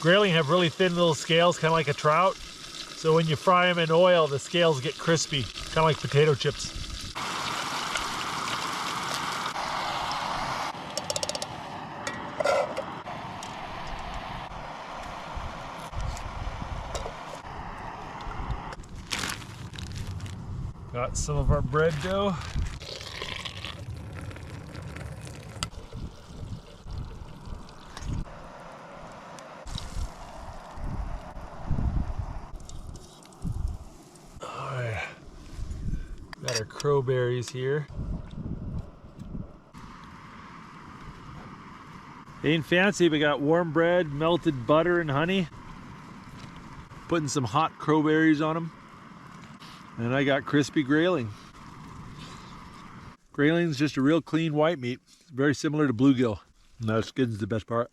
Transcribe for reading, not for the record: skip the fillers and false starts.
Grayling have really thin little scales, kind of like a trout. So when you fry them in oil, the scales get crispy, kind of like potato chips. Got some of our bread dough. Got our crowberries here. Ain't fancy, but got warm bread, melted butter and honey. Putting some hot crowberries on them. And I got crispy grayling. Grayling's just a real clean white meat. It's very similar to bluegill. And that skin's the best part.